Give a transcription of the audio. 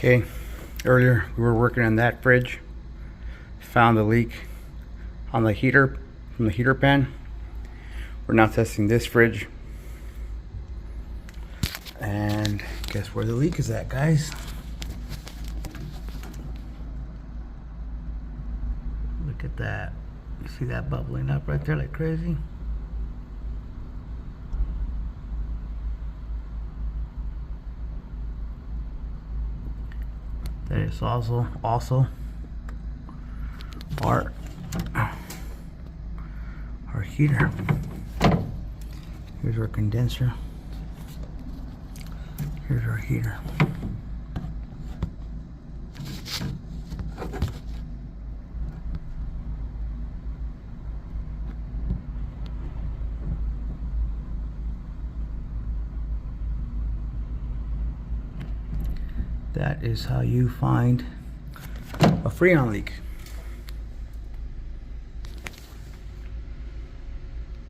Okay, earlier we were working on that fridge, found the leak on the heater from the heater pan. We're now testing this fridge, and guess where the leak is at, guys? Look at that. You see that bubbling up right there like crazy? That is also our heater. Here's our condenser. Here's our heater. That is how you find a Freon leak.